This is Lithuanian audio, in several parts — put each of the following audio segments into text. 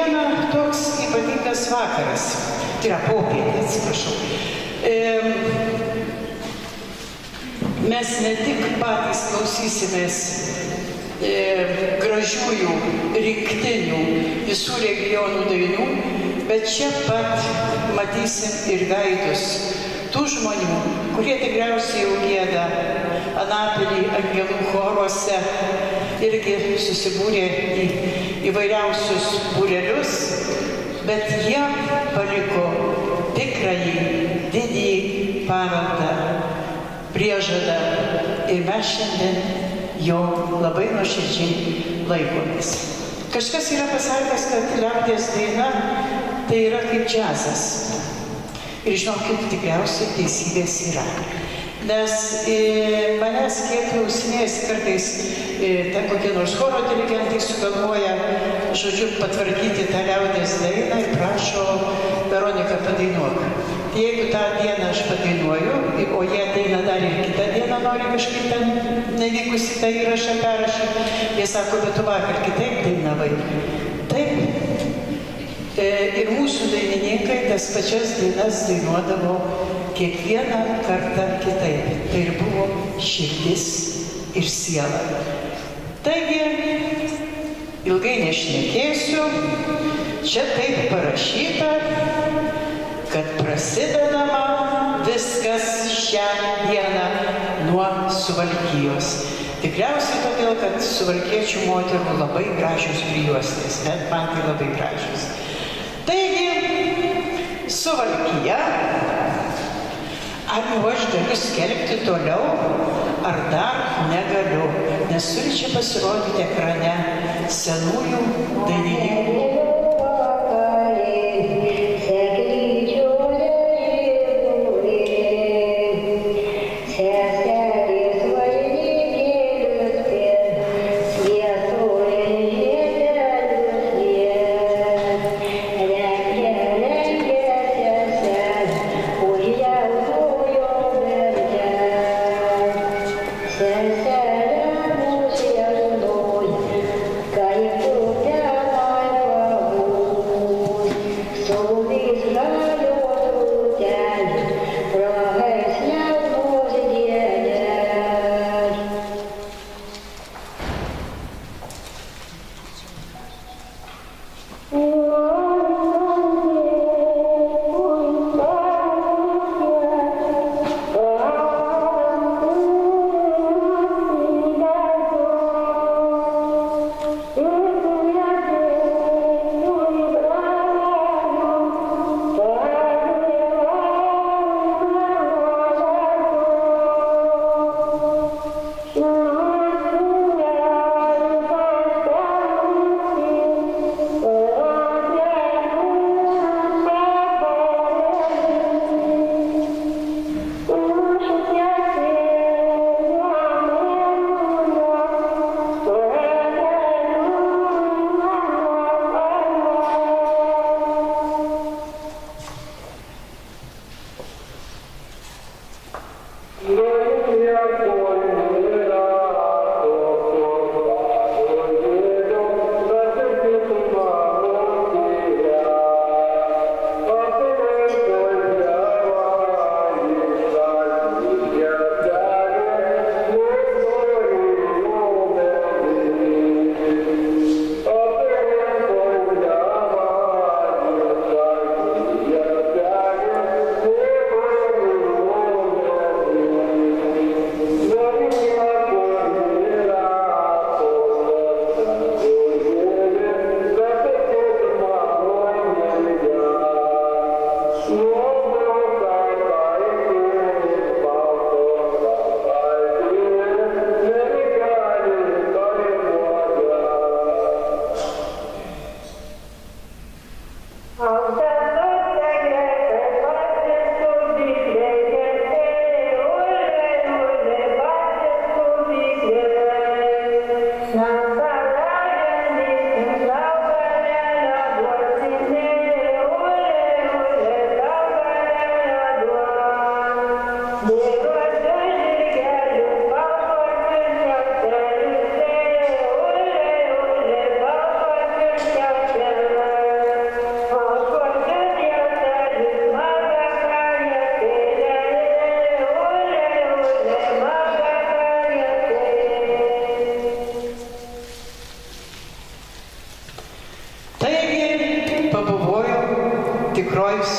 Šiandieną toks ypatingas vakaras, tai yra popietė, atsiprašau. Mes ne tik patys klausysimės gražiųjų rinktinių visų regionų dainų, bet čia pat matysim ir veidus tų žmonių, kurie tikriausiai jau gieda Anapilį angelų choruose, irgi susibūrė į įvairiausius būrelius, bet jie paliko tikrąjį didįjį paveldą, priežadą ir mes šiandien jo labai nuoširdžiai laikomės. Kažkas yra pasakęs, kad liaudies daina tai yra kaip džiazas. Ir žinokit, tikriausiai teisybės yra. Nes manęs kiek klausinėjasi kartais ten kokie nors choro dirigentai sugalvoja, žodžiu, patvarkyti tą liaudies dainą ir prašo Veronika padainuok. Tai jeigu tą dieną aš padainuoju, o jie ateina dar ir kitą dieną nori kažkaip ten nevykusi tą įrašą perrašyti, jie sako, bet tu vakar kitaip dainavai. Taip. Ir mūsų dainininkai tas pačias dainas dainuodavo kiekvieną kartą kitaip. Tai ir buvo širdis ir siela. Taigi, ilgai nešnekėsiu, čia taip parašyta, kad prasidedama viskas šią dieną nuo Suvalkijos. Tikriausiai todėl, kad suvalkiečių moterų labai gražios prijuostės, bet man tai labai gražios. Taigi, Suvalkija, ar jau aš galiu skelbti toliau, ar dar negaliu, nes turi čia pasirodyti ekrane senųjų dainininkų.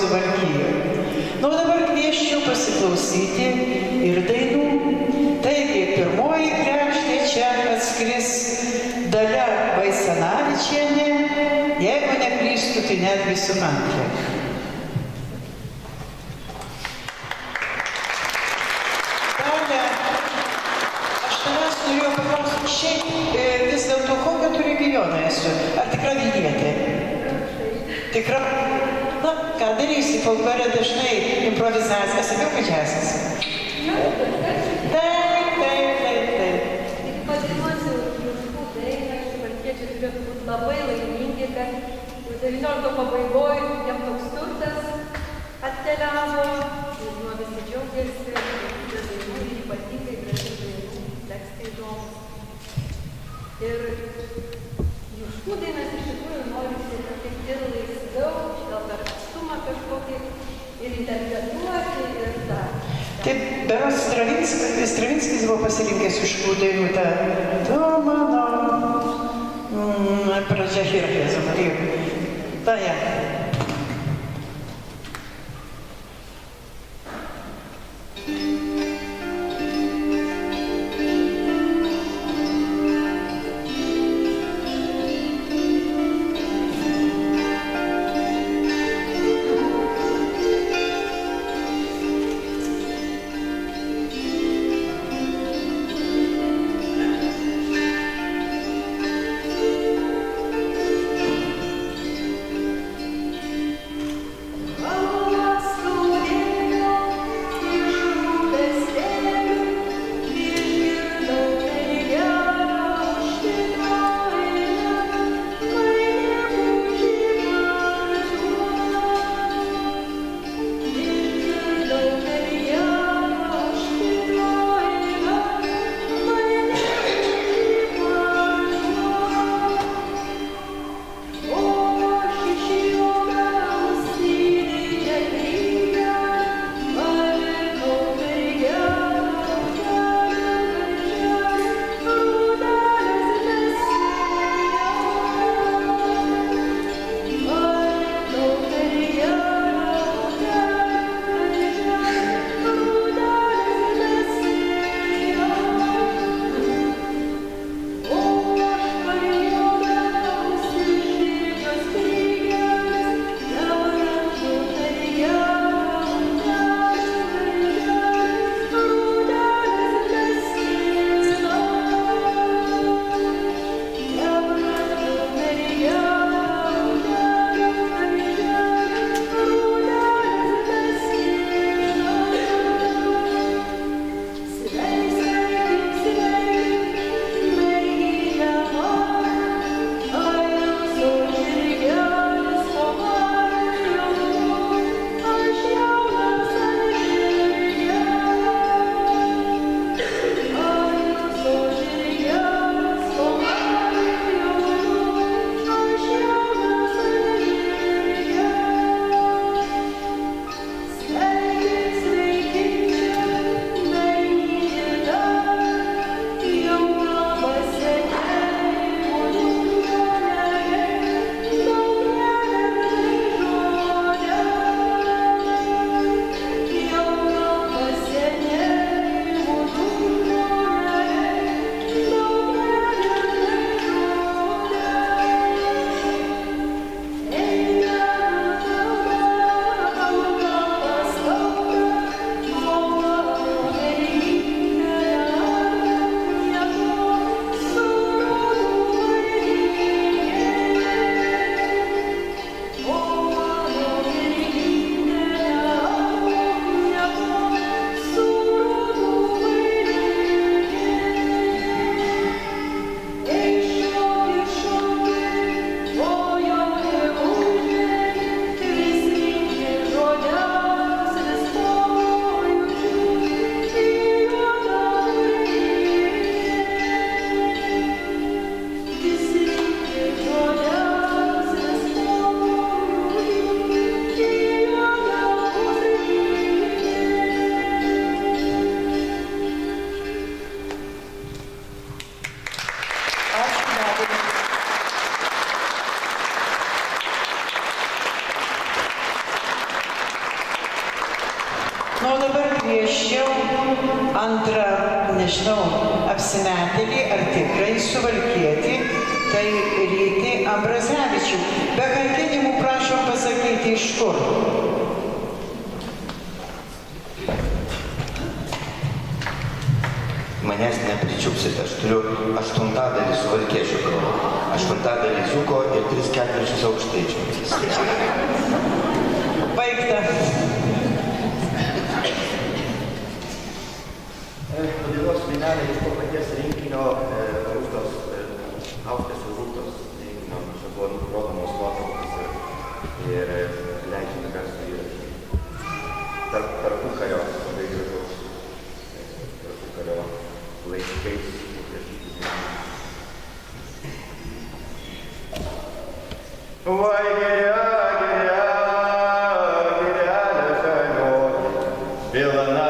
Suvalkijoje. Na, o dabar kvieščiau pasiklausyti ir dainų. Taigi, pirmoji kregždė čia atskris Dalia Vaisanavičienė, jeigu neklystu, tai netgi su mantre. Dalia, aš tavęs norėjau paklausti, šiaip vis dėlto kokio tu regiono esu? Ar tikra Vilnietė? Tikra? Na, ką darysi, folklore dažnai improvizacijas, apie pačiasis. Labai laimingi, kad 19 pabaigoje jam toks turtas atkeliavo ir nuo visi džiaugiasi, dainų ir ypatingai gražių dainų, tekstai įdomus. Ir Juškų dainas iš tikrųjų norisi ir laisviau, gal per atstumą kažkokį ir interpretuoti ir tą. Taip, berods Stravinskis buvo pasirinkęs Juškų dainų tą "Tu mano" pradžia Hirhezą, taip. Ta, ja. antrą, nežinau, apsimetėlį ar tikrai suvalkietį, tai Rytį Ambrazevičių. Be kankinimų prašom pasakyti iš kur. Manęs nepričiupsit, aš turiu 8/8 suvalkiečių kalbą, 8/8 dzūko ir 3/4 aukštaičių. Baigta. Nudienos minelė iš to paties rinkinio Rūtos, Austės ir Rūtos rinkinio, čia buvo rodomos nuotraukos ir leidžiami garsų įrašai. Tarpukario, labai gražaus, tarpukario laikais. Vai geria, geria, gerelė šaliotė, Vilna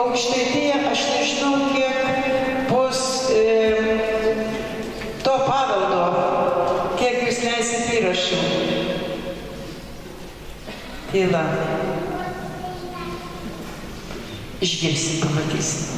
Aukštaitija, aš nežinau, kiek bus to paveldo, kiek jūs leisit įrašų. Tyla. Išgirsim, pamatysim.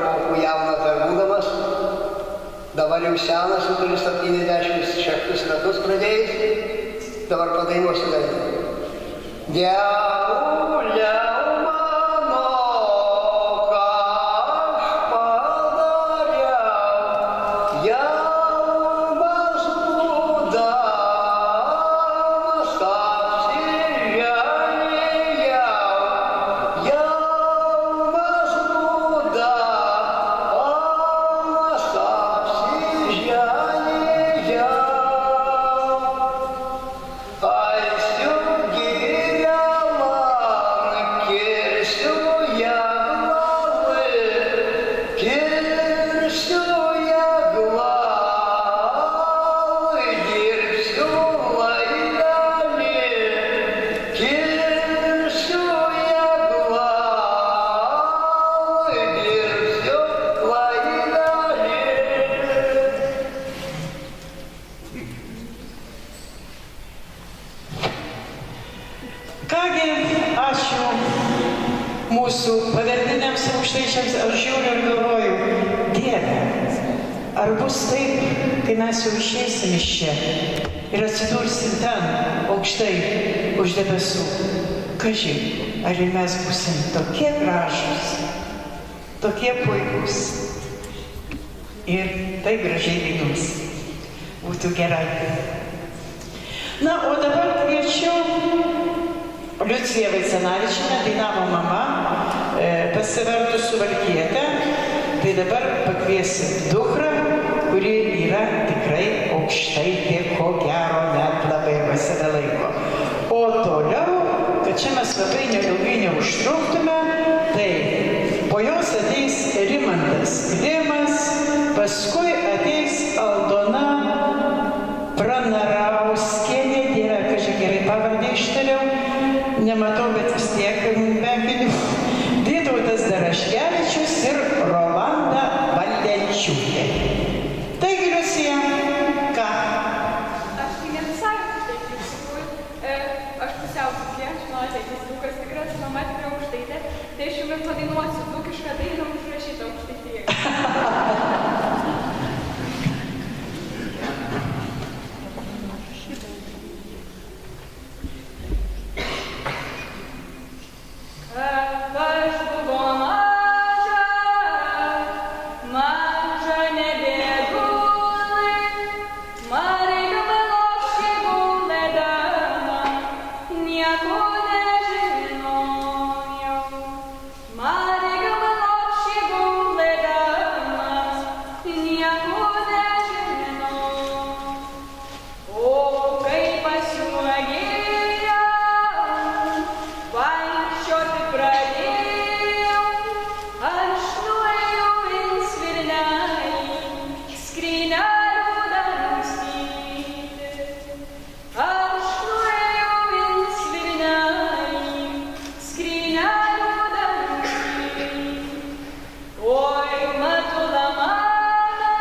moku jaunas dar būdamas, dabar jau senas, turiu 76 metus pradėjus, dabar padainuosiu dainą. Dievulė mano, ką aš padariau, jaunas būdamas apsiženijau, jaunas būdamas apsiženijau. Aisiu gilę man, kirsiu ją glavai, kirsiu ją glavai, dirbsiu laidalį, kirsiu ją glavai, dirbsiu laidalį. Kągi, ačiū mūsų paverdiniams aukštaičiams, aš žiūriu ir galvoju, Dieve, ar bus taip, kai mes jau išeisim iš čia ir atsidursim ten, aukštai, už debesų. Kaži, ar ir mes būsim tokie gražūs, tokie puikūs ir taip gražiai dainuos. Būtų gerai. Na, o dabar kviečiu Liuciją Vaicenavičienę, dainavo mama, pasivertus Suvalkietę. Tai dabar pakviesim dukrą, kuri yra tikrai aukštaitė, ko gero net labai vasarą laiko. O toliau, kad čia mes labai neilgai neužtruktume, tai po jos ateis Rimantas Klimas, paskui ateis Aldona Pranarauskienė, Dieve, kažkaip gerai pavardę ištariau, nematau, bet vis tiek venginiu, Vytautas Daraškevičius ir Rolanda Valdenčiūtė. Taigi, Liucija, ką? Aš tai ne visai taip, iš tikrųjų, aš pusiau tokie, mano tėtis dukas tikras, mama tikrai aukštaitė, tai aš jums padainuosiu dukišką dainą užrašytą aukštaitėje. Aš buvo maža, maža nebėgūnai, Marija Melopšė gulėdama, nieko nežinojau. Marija Melopšė gulėdama, nieko nežinojau. O kai pasiuogėjau, vaikščioti pradėjau, aš nuėjau į svirnelį, skrynelę dangstyti. Aš nuėjau į svirnelį, skrynelę dangstyti. Oi, matula mano,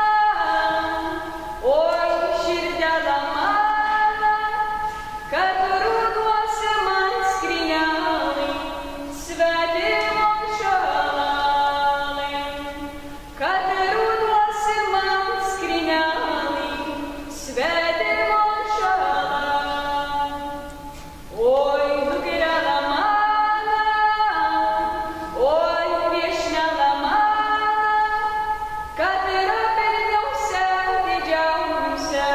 oi, širdela mano, kad ruduosi man skrynelį, svetimo šalalai. Kad ruduosi man skrynelį, svetimo šalalai. Oi, dukrela mano, oi, viešnela mano, kad yra pelniausia, didžiausia,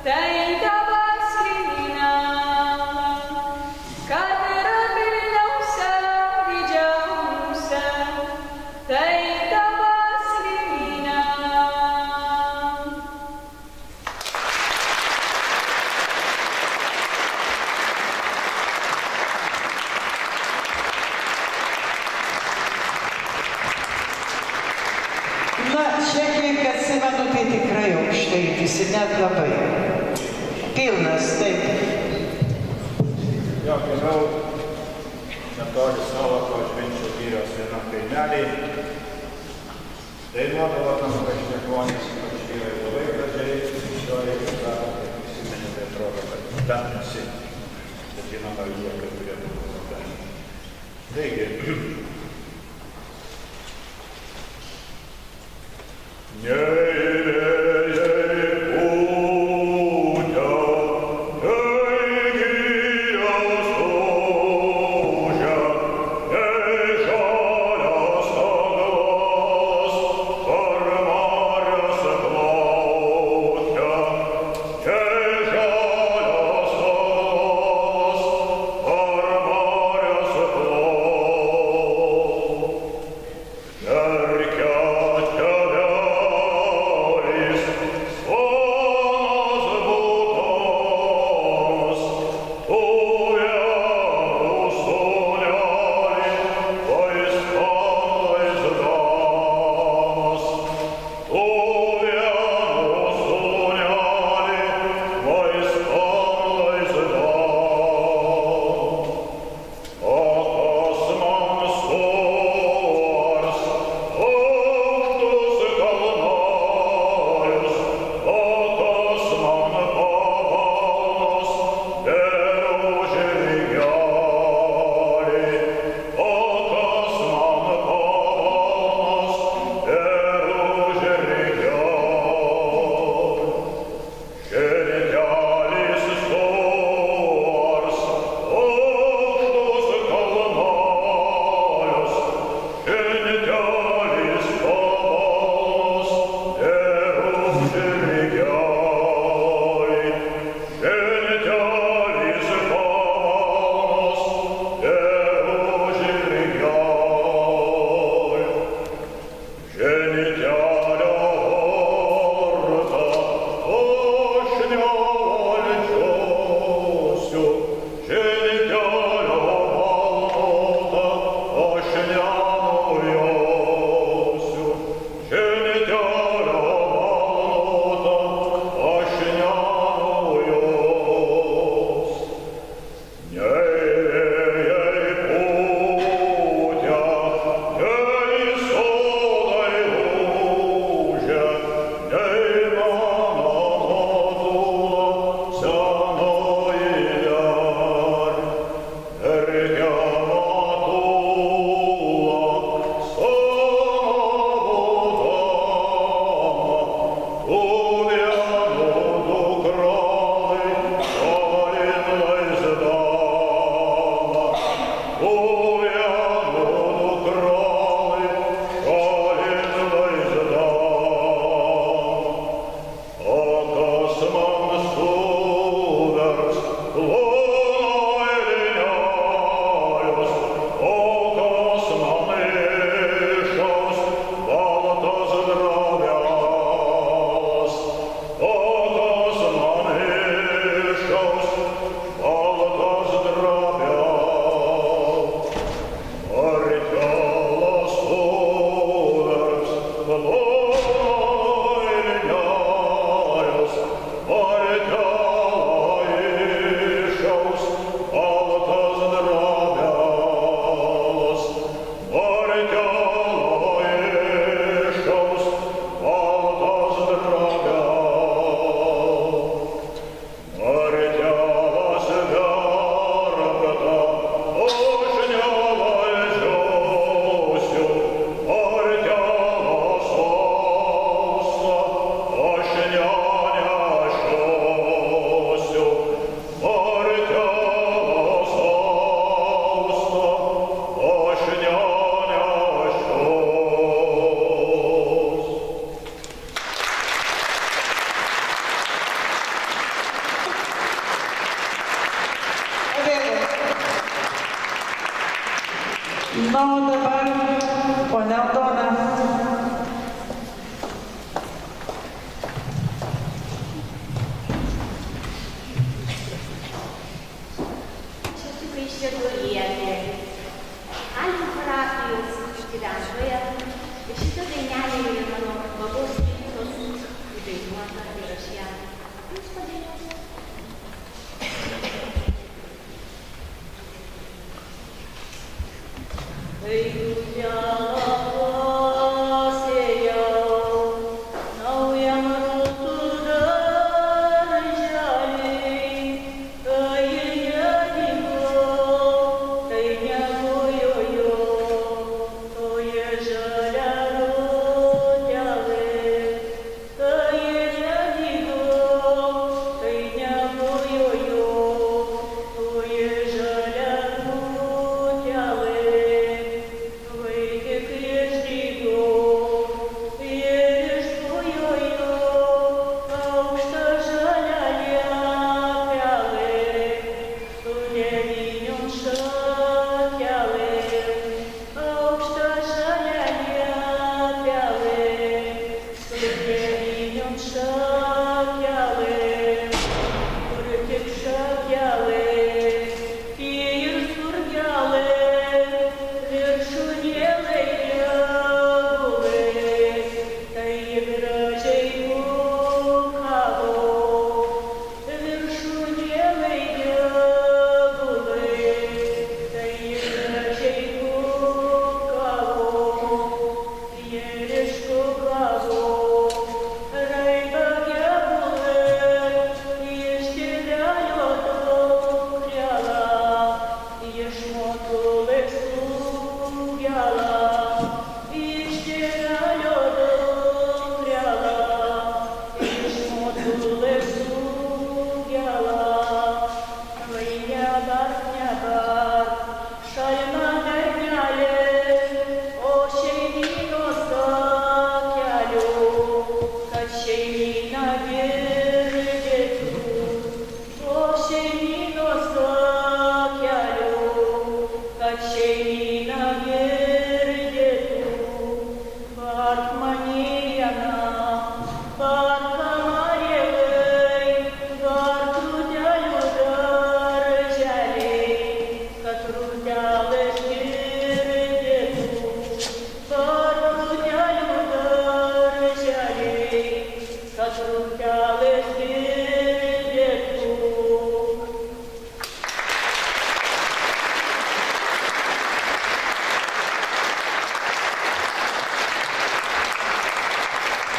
tai tavo skrynelė. Kad yra pelniausia, didžiausia, tai tavo skrynelė. Na, čia kiek atsimenu, tai tikrai aukštaitis ir net labai. Pilnas, taip. Jo, gimiau netoli Salako Švenčių girios vienam kaimeliai. Dainuodavo tam pašnekonis, vyrai labai gražiai, istoriją, kad prisimenu, tai atrodo, kad ten nesi, bet žinoma, jie, kad turėtų būti ten. Taigi,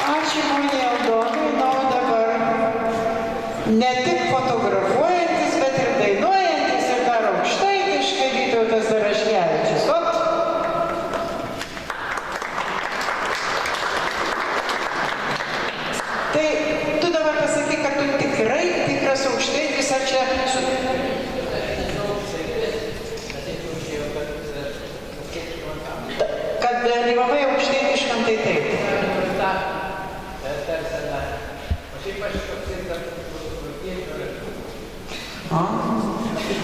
Ačiū poniai Aldonai, na o dabar ne tik fotografuojantis, bet ir dainuojantis ir dar aukštaitiškai Vytautas Daraškevičius. Ot. Tai tu dabar pasakyk, kad tu tikrai tikras aukštaitis, ar čia su... Kad dalyvavai aukštaitiškam, tai taip.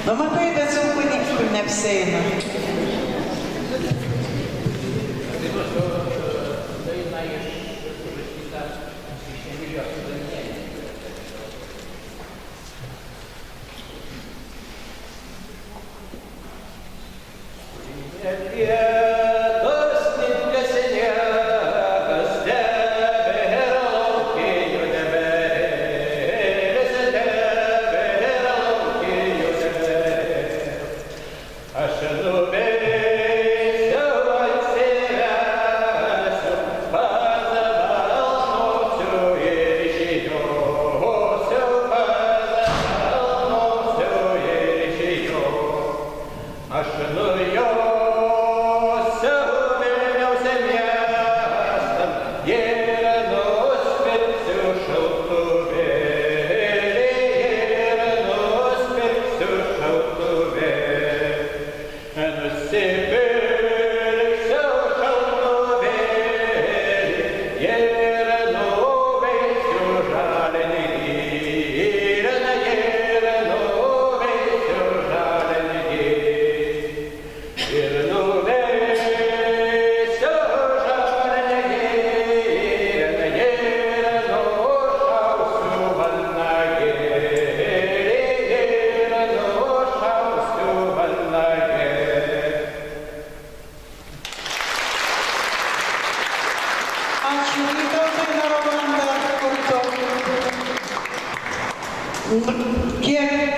Nu, matai, bet sunku niekur neapseina.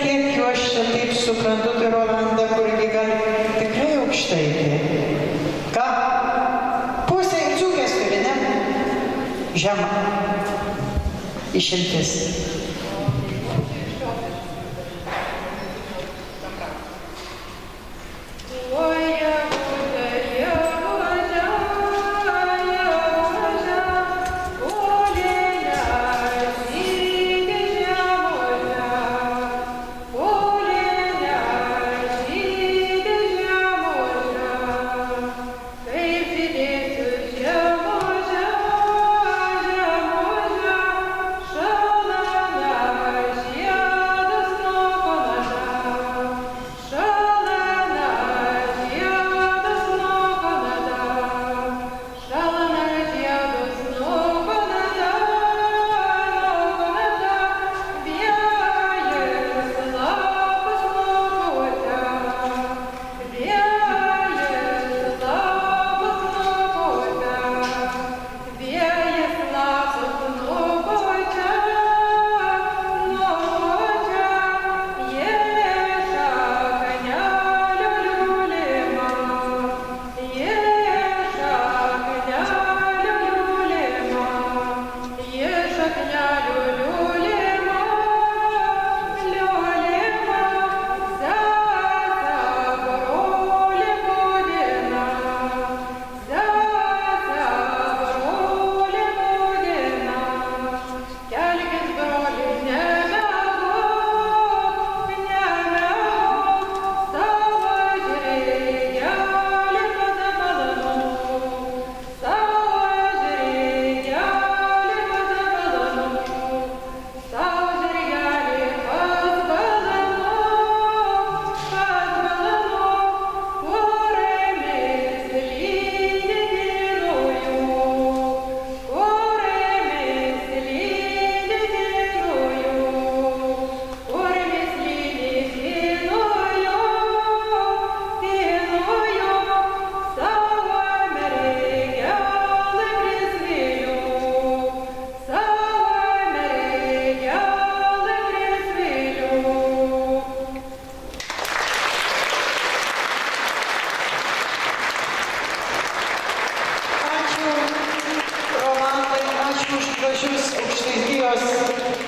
Kiek jau aš čia taip suprantu, tai Rolanda, kurgi gali tikrai aukštaitė. Ką? Pusė dzūkės turi, ne? Žema. Išimtis. Šalama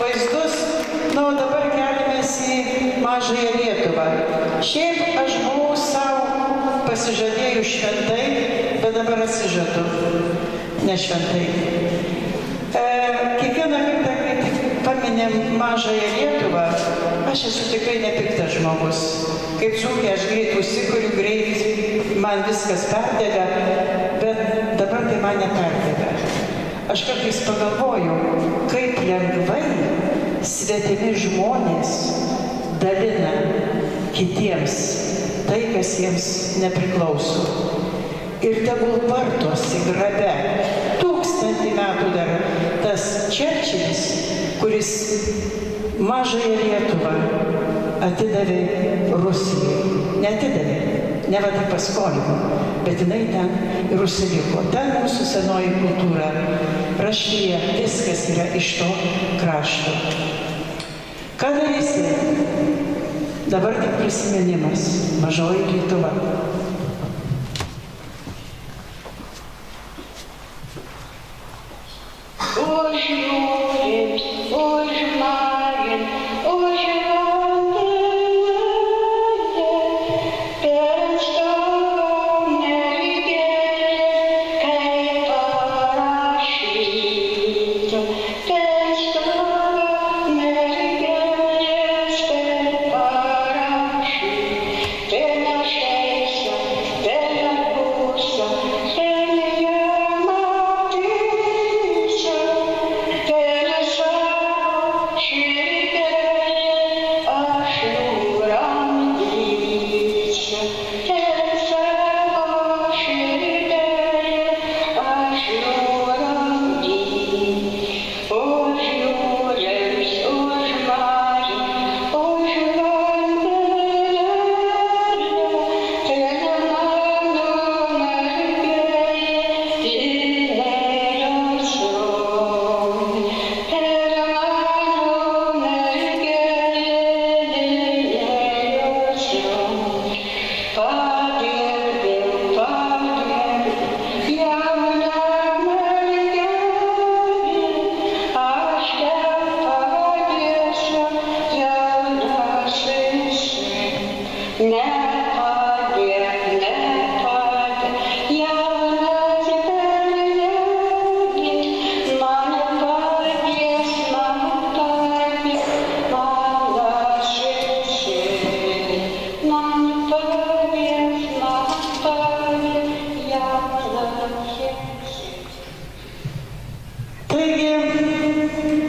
vaizdus. Na, o dabar keliamės į Mažąją Lietuvą. Šiaip aš buvau savo pasižadėjus šventai, bet dabar atsižadu nešventai. Kiekvieną kartą, kai tik paminėm Mažąją Lietuvą, aš esu tikrai nepiktas žmogus. Kaip dzūkė, aš greit užsikuriu, greit man viskas perdega, bet dabar tai man neperdega. Aš kartais pagalvoju, kaip lengvai svetimi žmonės dalina kitiems tai, kas jiems nepriklauso. Ir tegul vartosi grabe 1000 metų dar tas Čerčilis, kuris Mažąją Lietuvą atidavė Rusijai. Neatidavė, ne va tai paskolino, bet jinai ten ir užsiliko. Ten mūsų senoji kultūra, raštija, viskas yra iš to krašto. Ką darysi? Dabar tik prisiminimas. Mažoji Lietuva.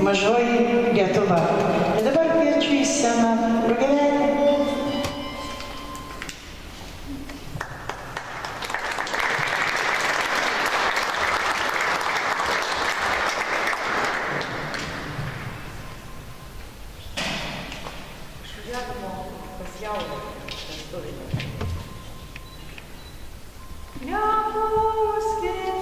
Mažoji Lietuva. Ir dabar kviečiu į sceną Rugelę. Neužkite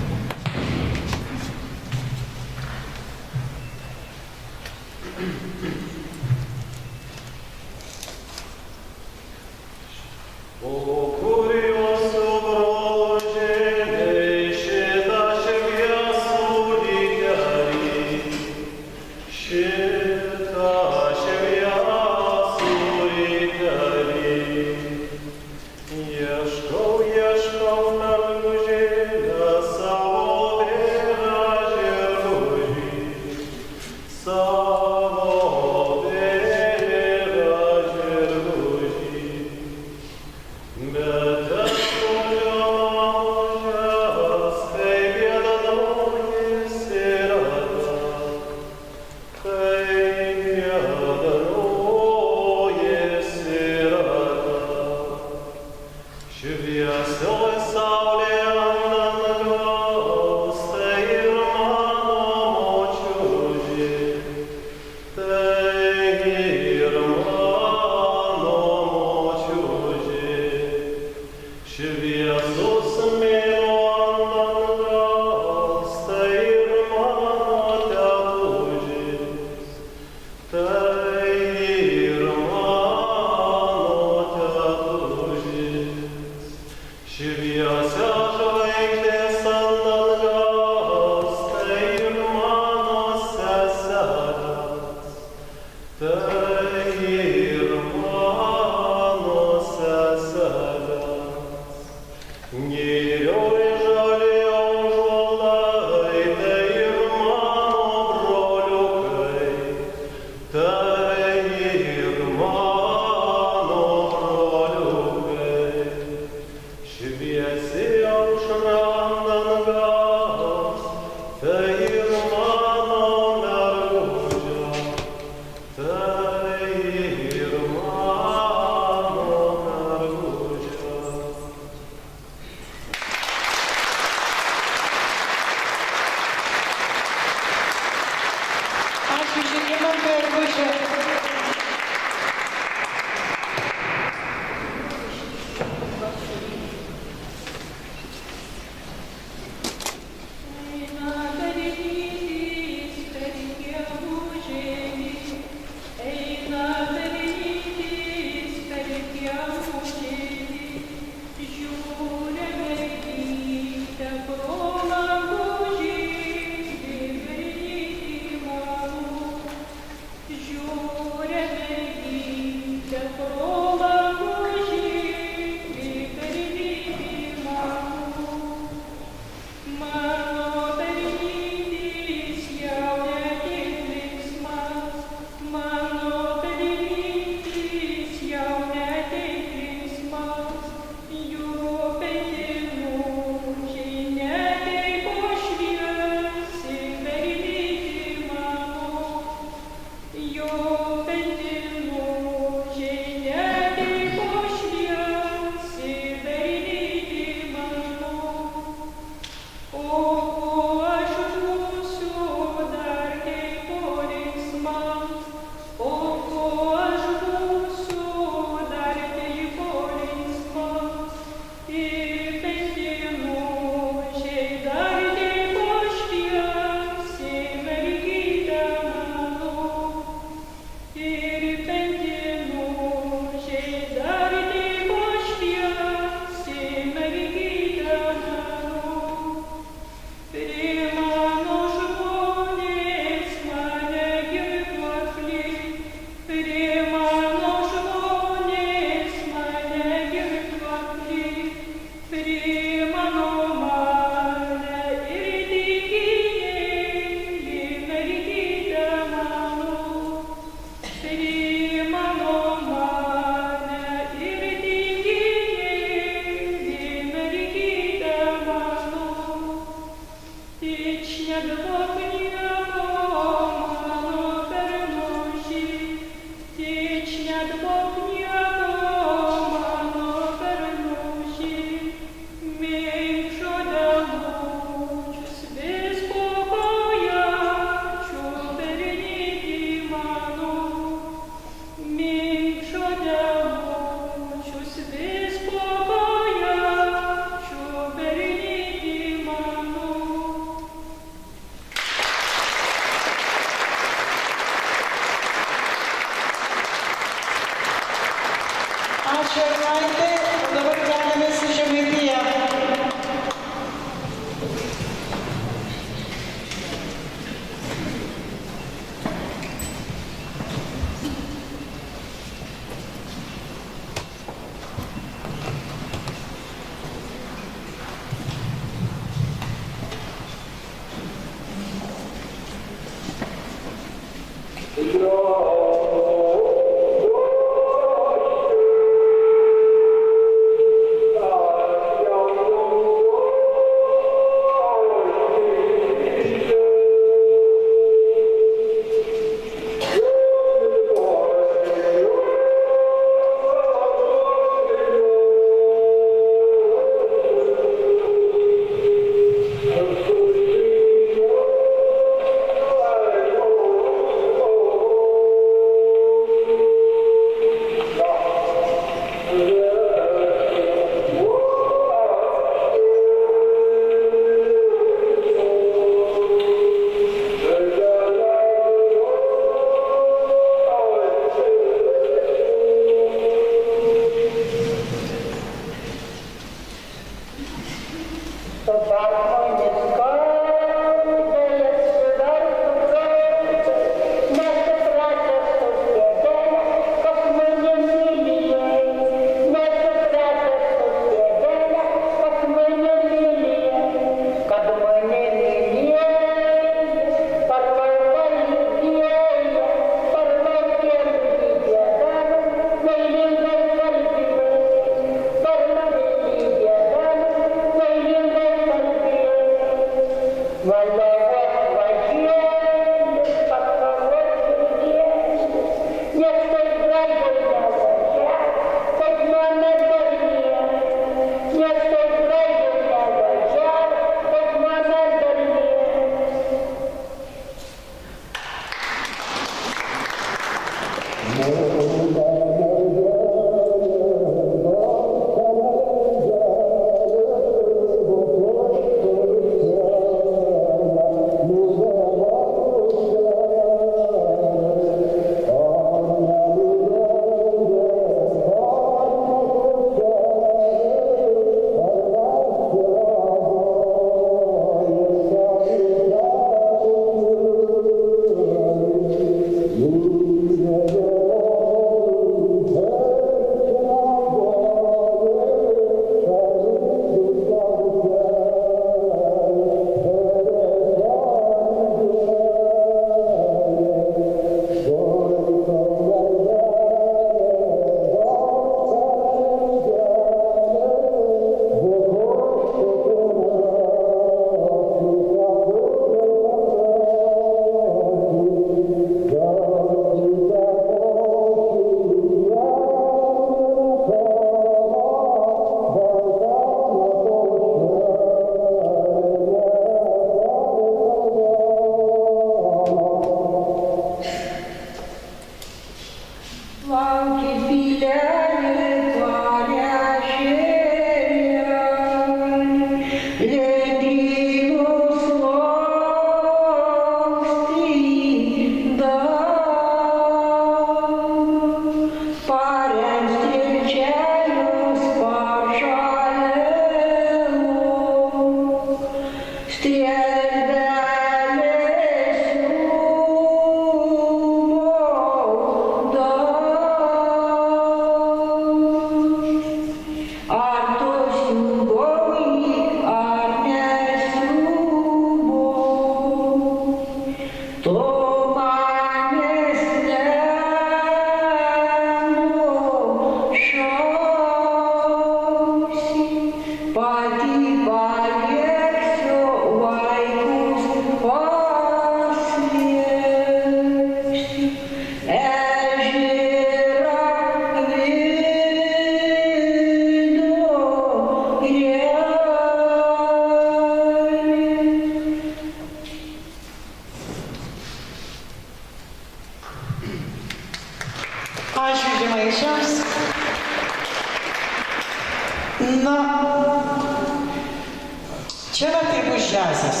Čia va tai bus džiazas.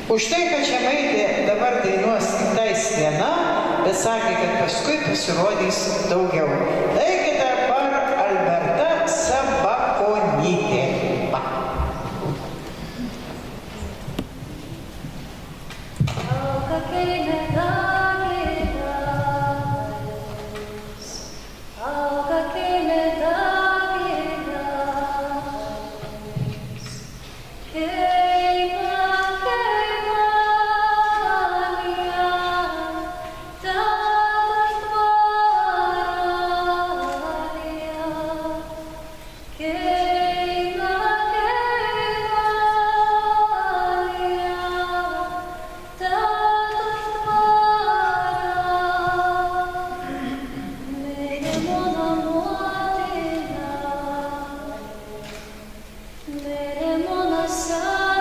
Už tai, kad Žemaitė dabar dainuos kitais viena, bet sakė, kad paskui pasirodys daugiau. Taigi dabar Alberta Sabakonytė. Va. Mere mona sa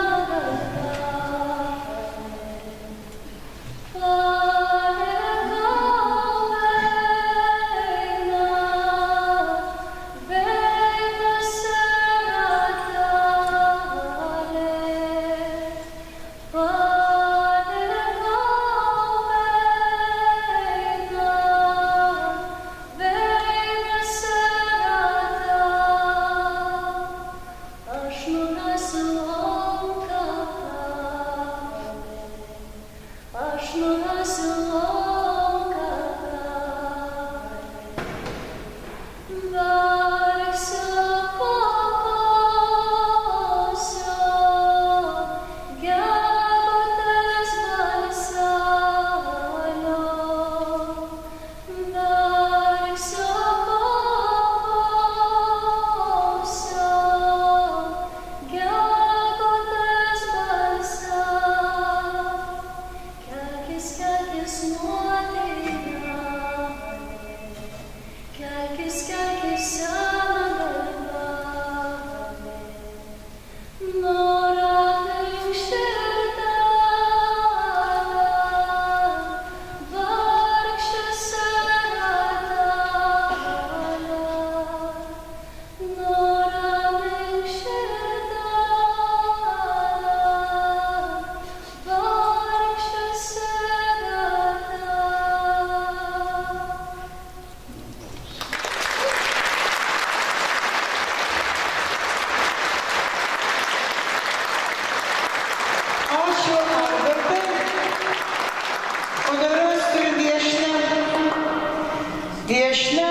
Viešnia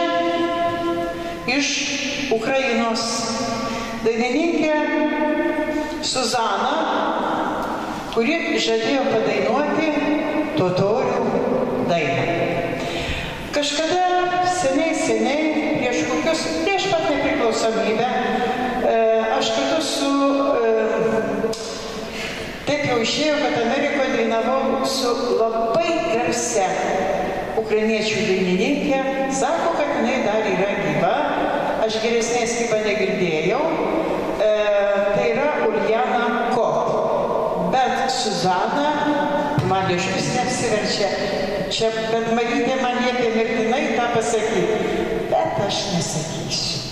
iš Ukrainos dainininkė Suzana, kuri žadėjo padainuoti totorių dainą. Kažkada seniai, prieš pat nepriklausomybę, aš kartu su, taip jau išėjo, kad Amerikoje dainavau su labai garsia ukrainiečių dainininkė, sako, kad jinai dar yra gyva, aš geresnės gyva negirdėjau, tai yra Uljana Kot. Bet Suzana, man išvis neapsiverčia, čia, bet Marytė man liepė mirtinai tą pasakyti, bet aš nesakysiu.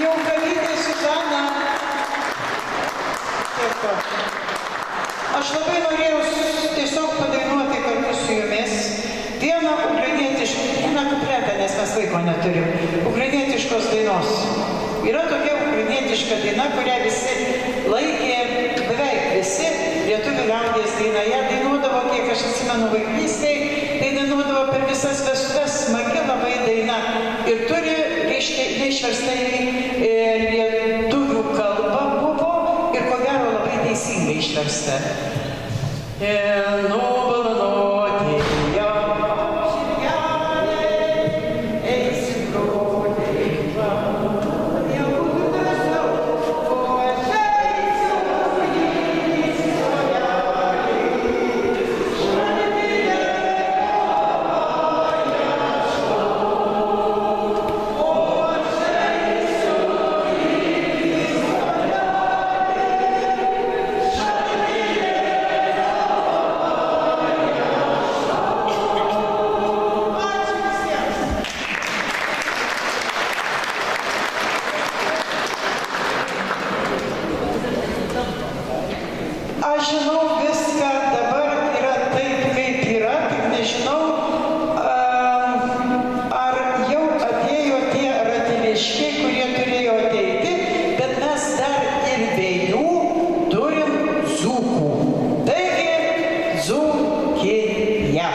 Neukalytė Suzana. Aš labai norėjau tiesiog padainuoti kartu su jumis vieną kupletą, nes mes laiko neturim, ukrainietiškos dainos. Yra tokia ukrainietiška daina, kurią visi laiko vaikystėje, tai dainuodavo per visas vestuves, smagi labai daina. Ir turi, reiškia, neišversta į lietuvių kalbą buvo ir ko gero labai teisingai išversta. Aš žinau viską, dabar yra taip, kaip yra, tik nežinau, ar jau atėjo tie radviliškiai, kurie turėjo ateiti, bet mes dar ir be jų turim dzūkų. Taigi, Dzūkija.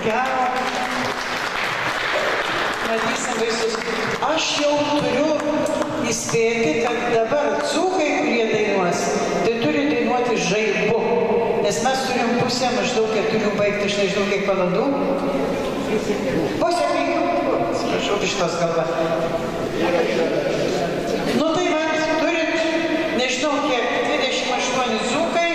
Gero. Matysim visus. Aš jau turiu įspėti, kad dabar dzūkai, kurie dainuos, tai turi dainuoti žaibu. Nes mes turim pusę maždaug 4 baigti, aš nežinau kiek valandų. Pusę 5. Atsiprašau, šitos kalba. Nu tai va, turit, nežinau kiek, 28 dzūkai.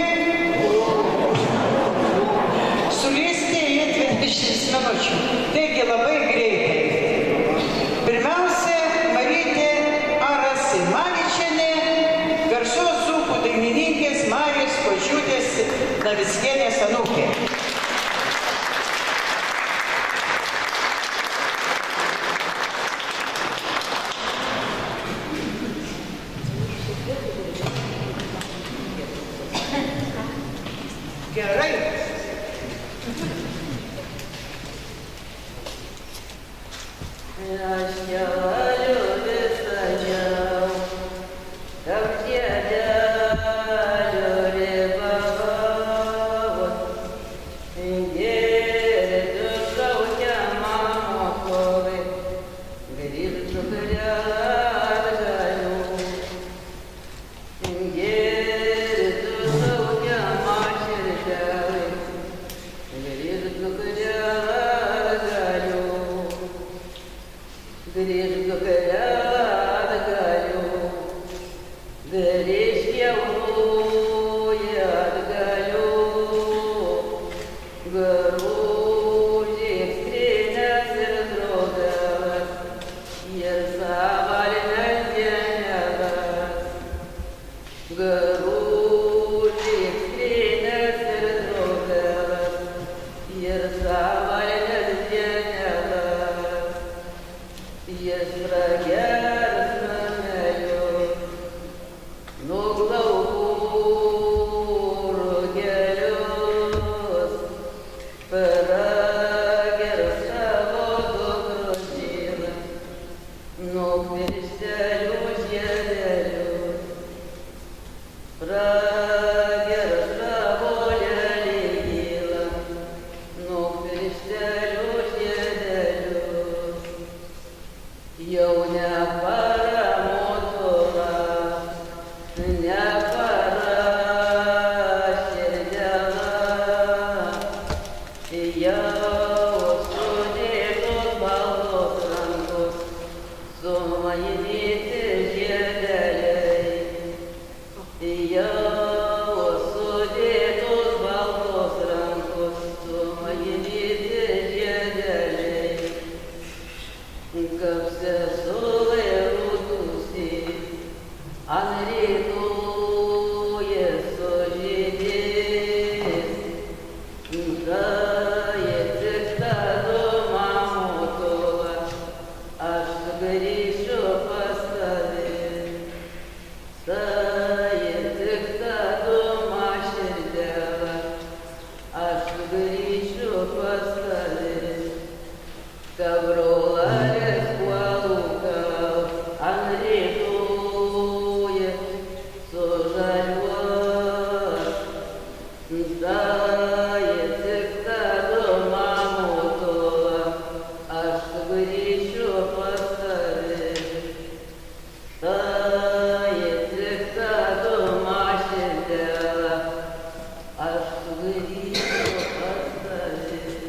Suliesti į 20 minučių. Taigi labai greitai. Pirmiausia, Marytė Arasimavičienė, garsios dzūkų dainininkės Marijos Kočiūtės Navickienės anūkė. Gerai. Aš keliu visačiau, tau tiedeliu ribavot, gėrėtų šaukia mamokovai, grįžtų prie atgalių. Gėrėtų šaukia maširdelai, grįžtų prie atgalių. Grįžtų prie atgalių, grįžk jaunųjų atgalių, grūžyk skrynias ir drobeles, ir savalines dieneles. Grūžyk skrynias ir drobeles, ir savalines dieneles. Jis pragers namelius, nuglaukų rugelius, pragers savo dukros nupirštelių žiedelius, pragers savo lelygylą, nupirštelių žiedelius. Jau nepara motula, nepara širdela, jau sudėtos baltos rankos, sumainyti žiedeliai. Jau sudėtos baltos rankos, sumainyti žiedeliai. Kaip sesulai rūtųsi, ant rytų jie sužydės. Kai tik tadu mamutula, aš sugrįšiu pas tave. Kai tik tadu maširdela, aš sugrįšiu pas tave. Kabrolarės kuolukau, ant rytųje sužaliuos. Kai tik tadu mamutula, aš sugrįšiu pas tave. Kai tik tadu maširdela, aš sugrįšiu pas tave.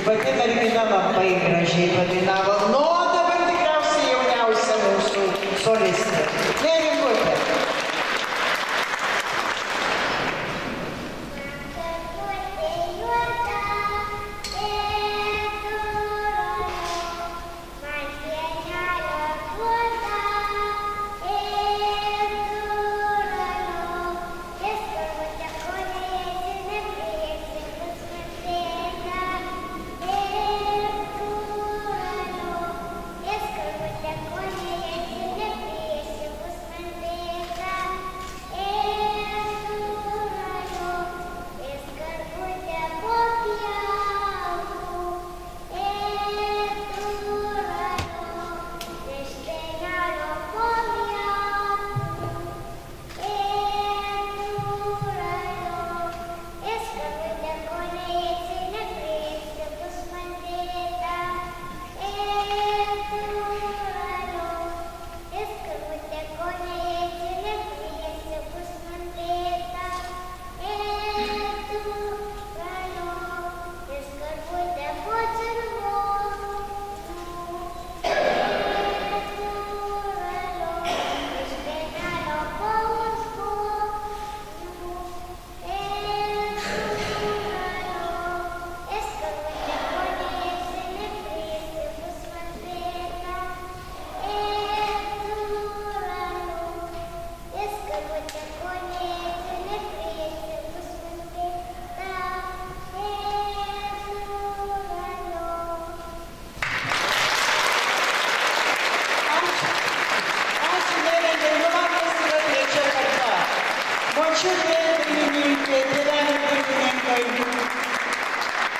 Pati mergina labai gražiai padainavo. Nu, dabar tikriausiai jauniausia mūsų solistė. Neringutė.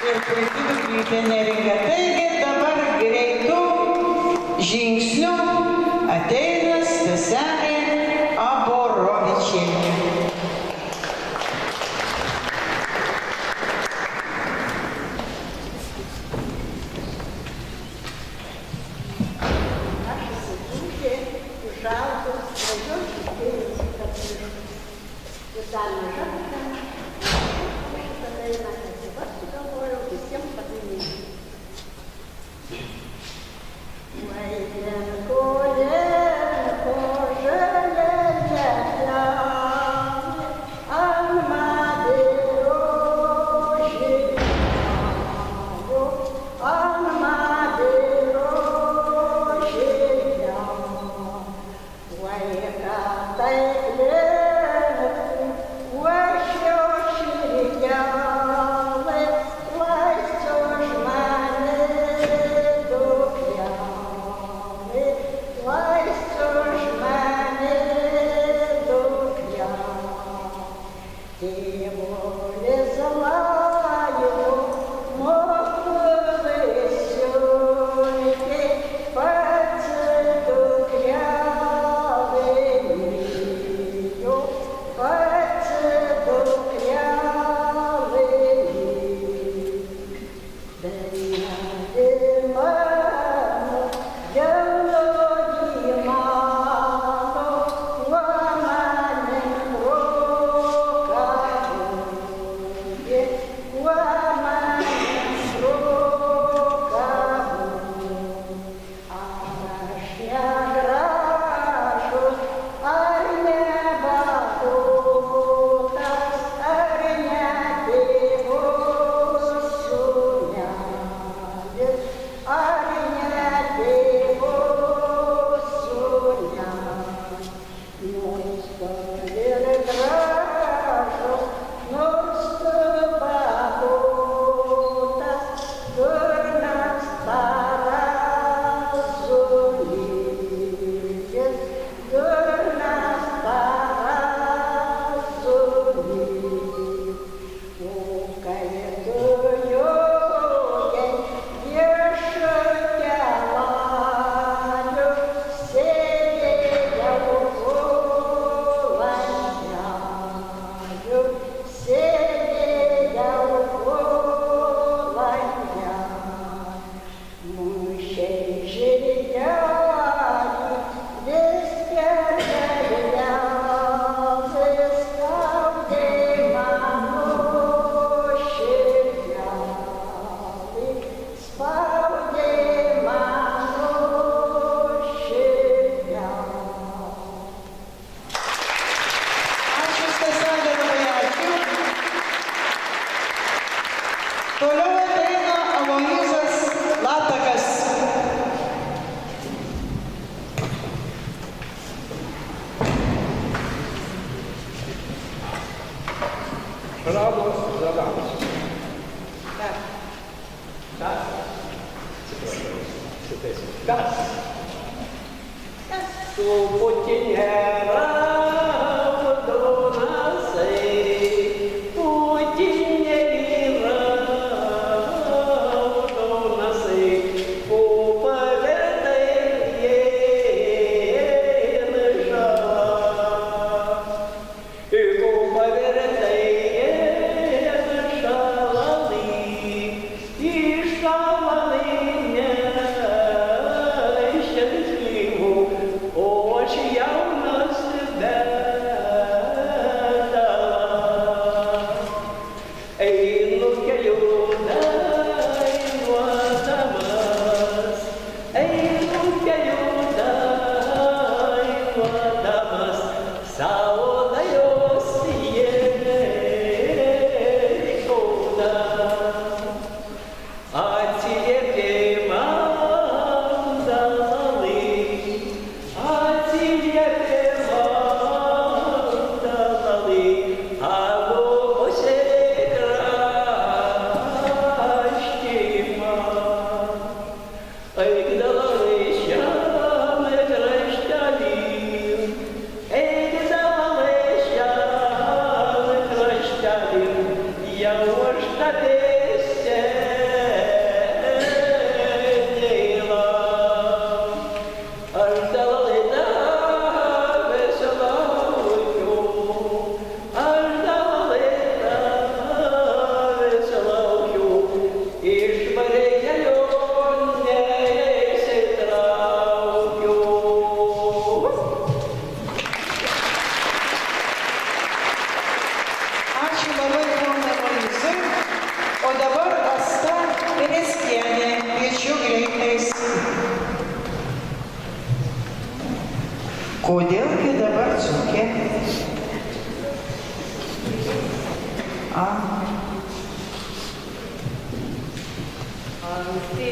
Ir puikiai nukrypė neringa. Taigi dabar greitų žingsnių ateina seselė Aborovičienė. šitais. Kas? Truputį nėra donasai, putį nevyra donasai, o pavedai jėna žala. O pavedai jėna žalalai, išalalai neišėskimų, o aš jaunas bedalas. Einu keliu dainuodamas, einu keliu dainuodamas, savo dajos ieškodamas. Atsiliepė man dalalai, atsiliepė man dalalai, agobose kraštimą. Eik dalalai šiam kraštelin, eik dalalai šiam kraštelin, jau aš tavęs seniai aš dalalai tavęs laukiu, aš dalalai tavęs laukiu, iš varėkelio neišsitraukiu. Ačiū labai, ponai Aloyzai. O dabar Asta Vereskienė, kviečiu greitais. Kodėlgi dabar dzūkė? Anksti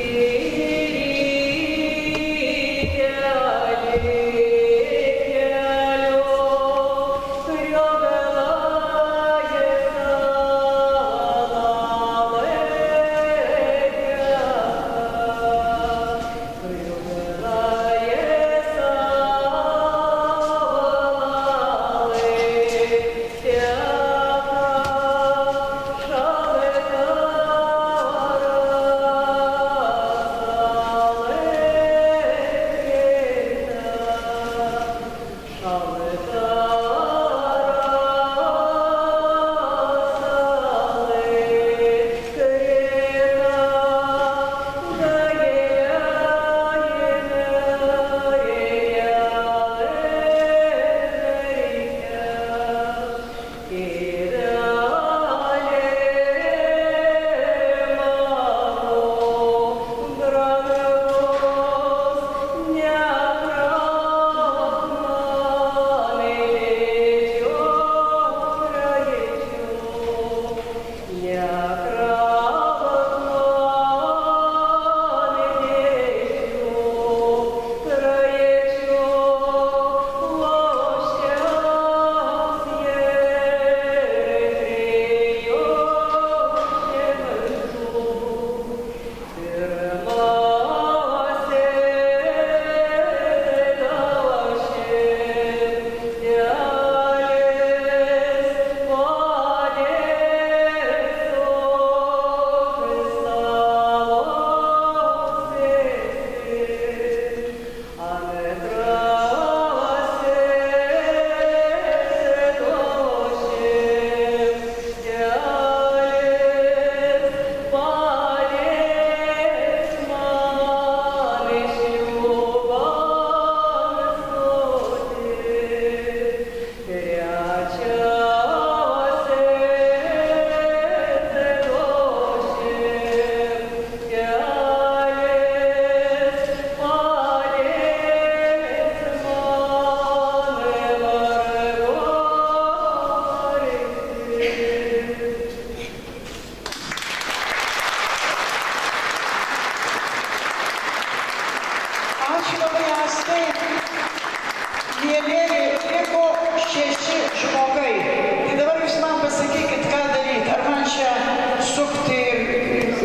sukti ir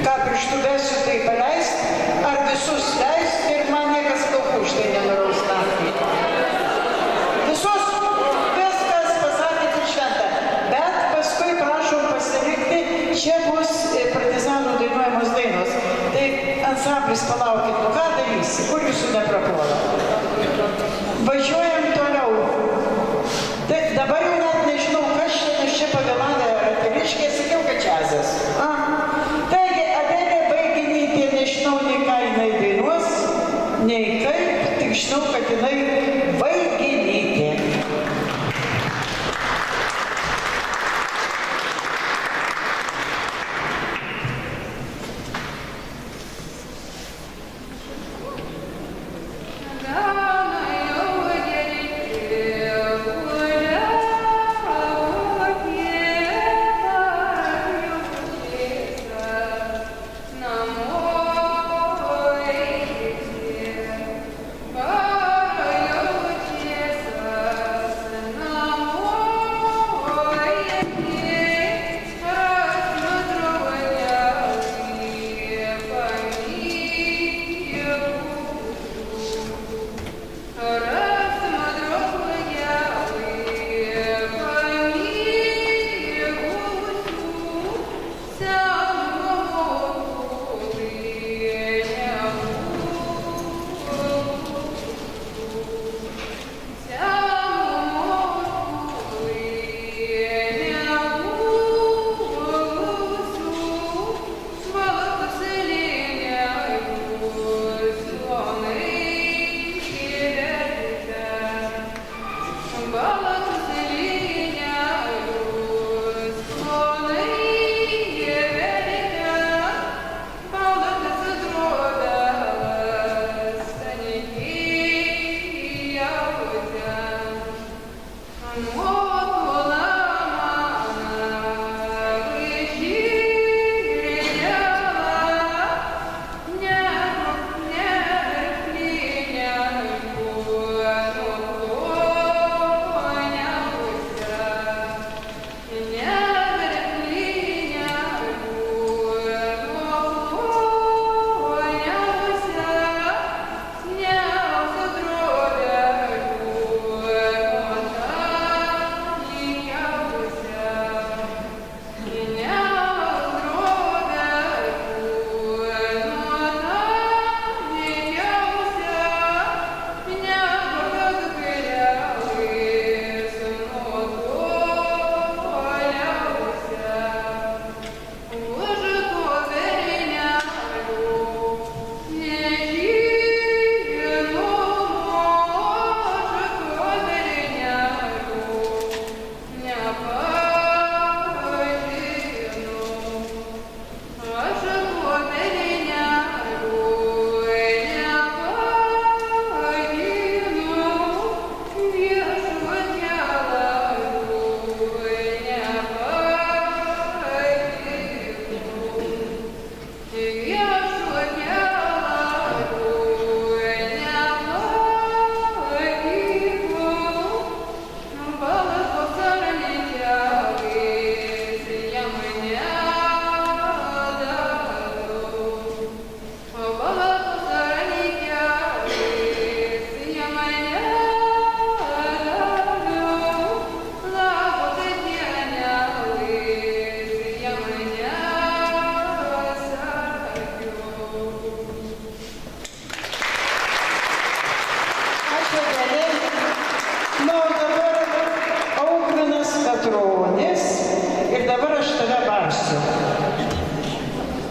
ką pirštu besiu, tai paleist, ar palaukit, nu ką darysi, kur jūsų neprapuola? Važiuojam toliau. Tai dabar jau net nežinau, kas čia, nes čia pavėlavę rateliškiai, sakiau, kad čiazas. Taigi, Adelė Vaiginytė, nežinau, nei ką jinai dainuos, nei kaip, tik žinau, kad jinai Vaiginytė.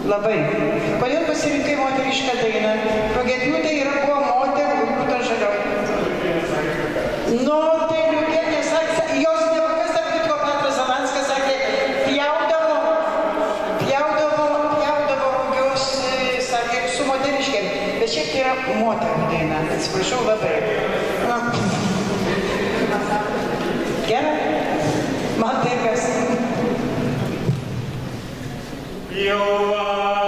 Labai. Kodėl pasirinkai moterišką dainą? Rugiatliūtė buvo moterų, Liūta Žalioji. Nu, tai Liūkienė sakė, jos dėvokas, tarp kitko, Petras Zalanskas sakė, pjaudavo rugius, sakė, su moteriškėm. Bet šiaip tai yra moterų daina, atsiprašau labai. Gerai? Man tai kas. Rota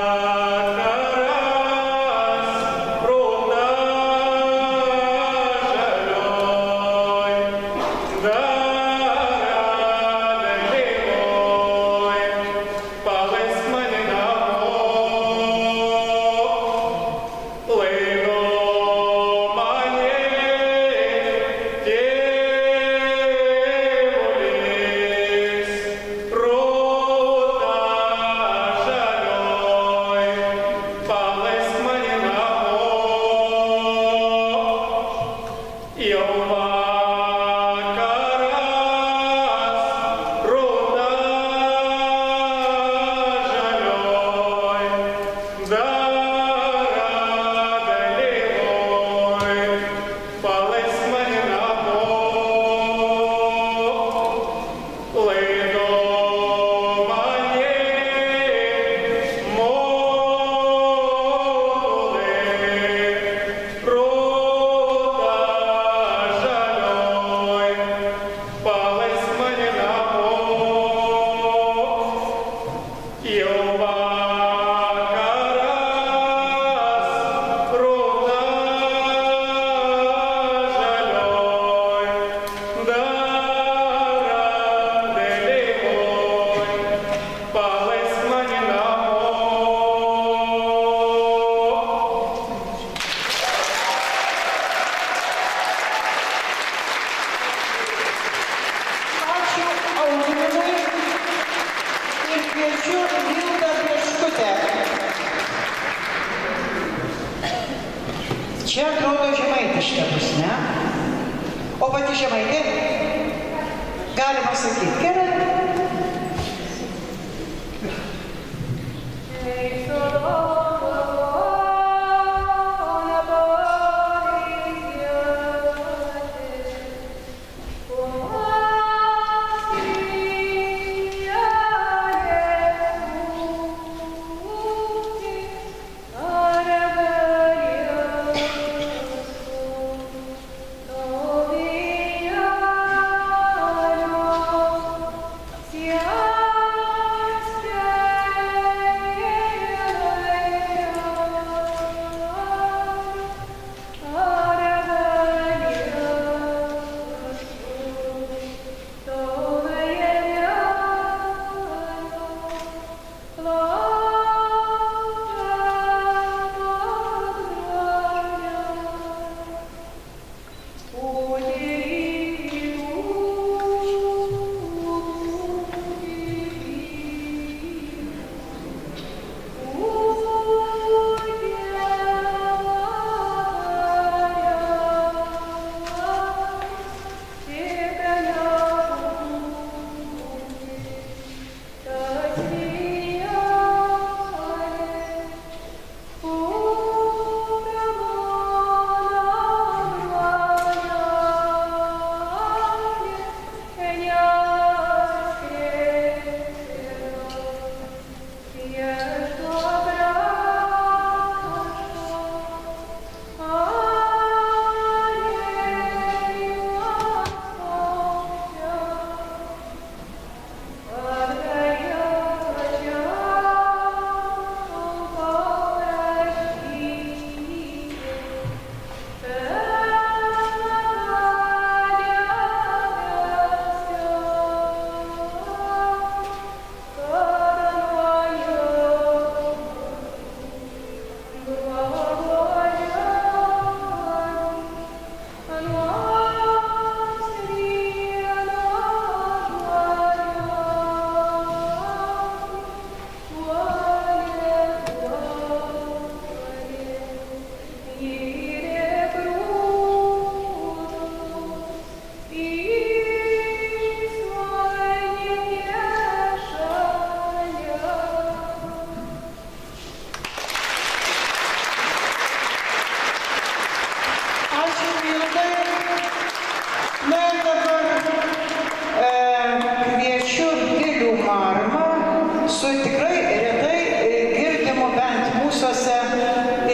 Čia atrodo žemaitiška bus, ne? O pati žemaitė? Galima sakyti, gerai.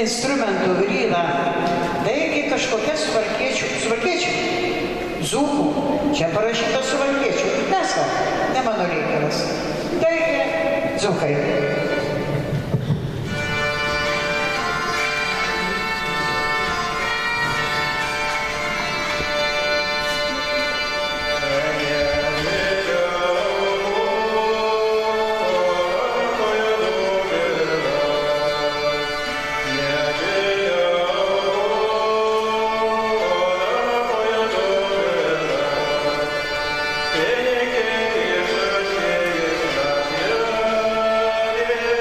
Instrumentų ryla. Taigi kažkokia suvalkiečių, dzūkų, čia parašyta suvalkiečių, nesva, ne mano reikalas. Taigi, dzūkai. Yeah.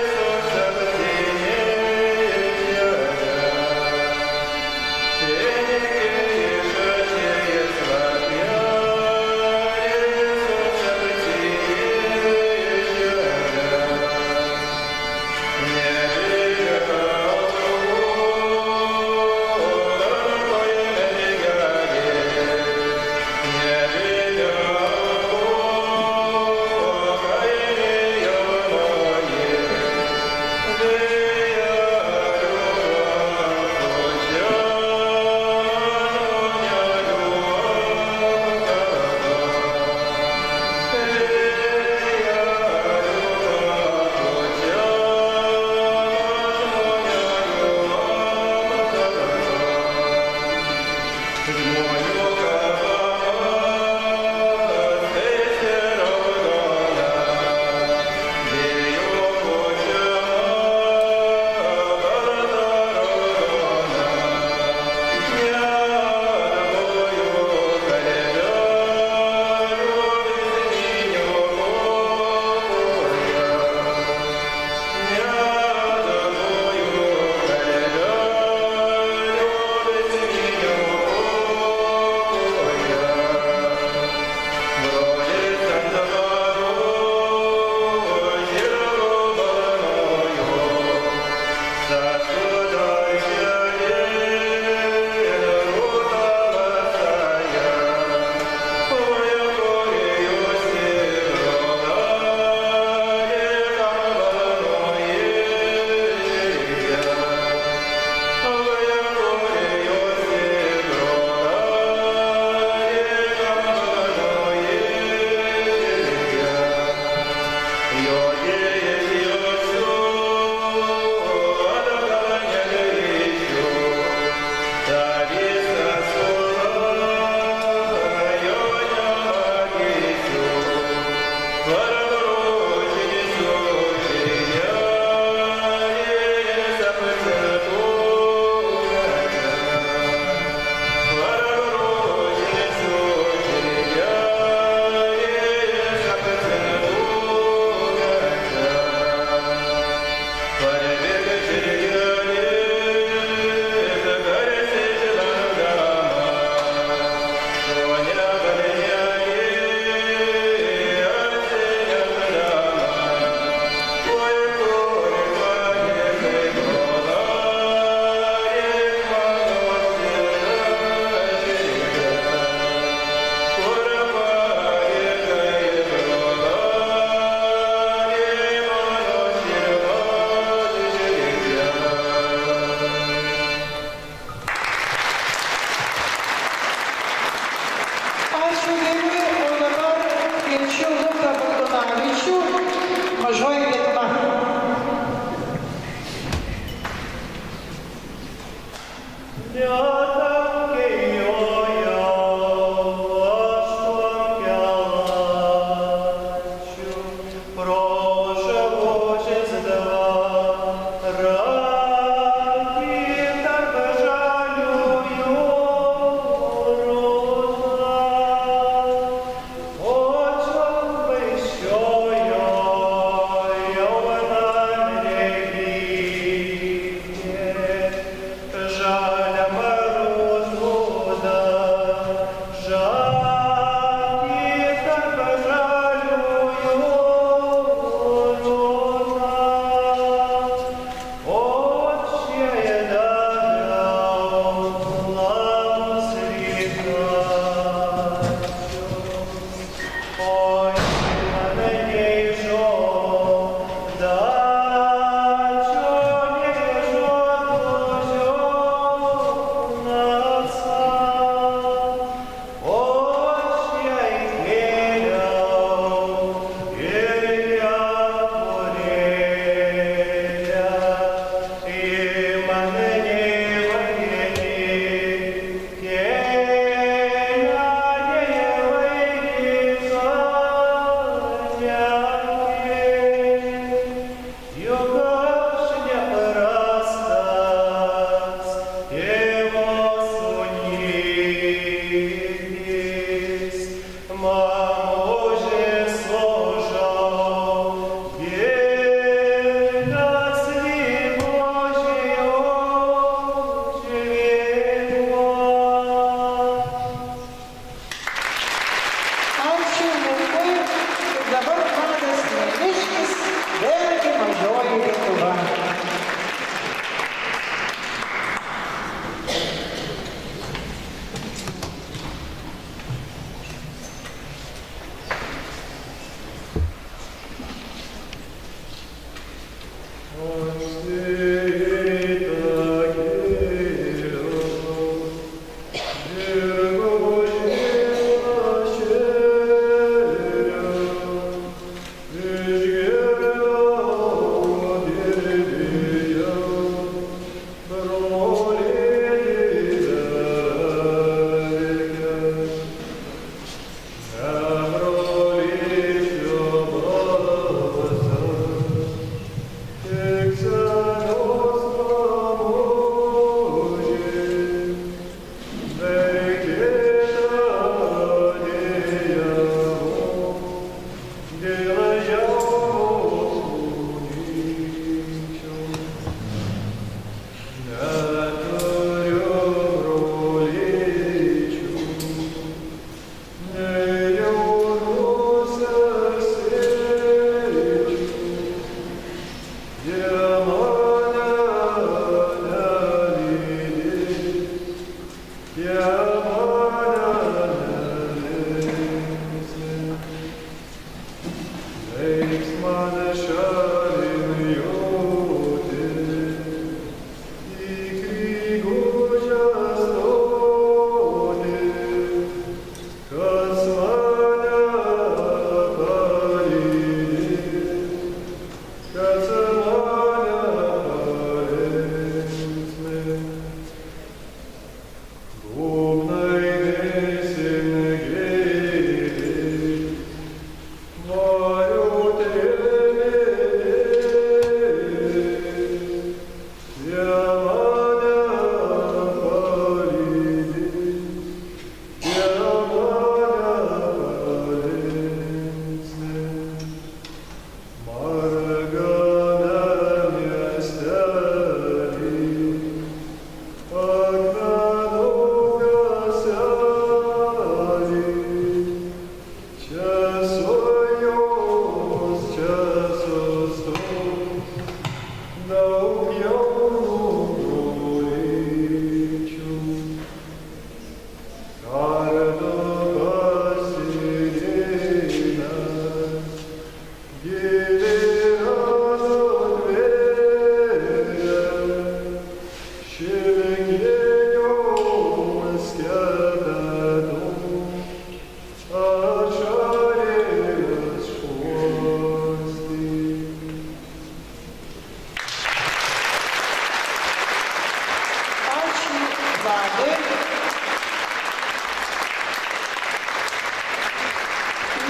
Tadai.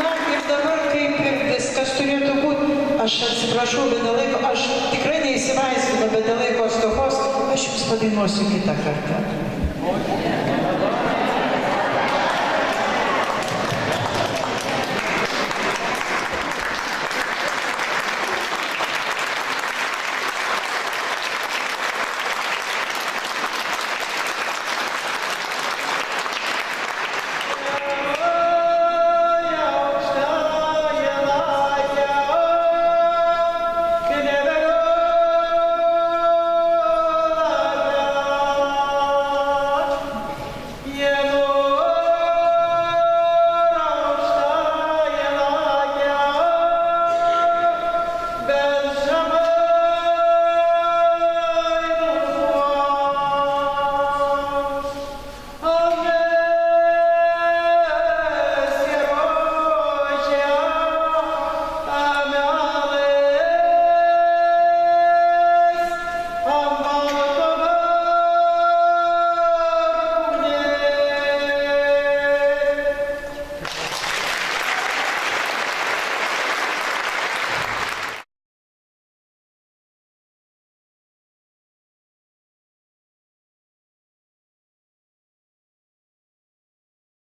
Na ir dabar kaip ir viskas turėtų būti, aš atsiprašau, bet dėl laiko, aš tikrai neįsivaizduoju, bet dėl laiko stokos, aš jums padainuosiu kitą kartą.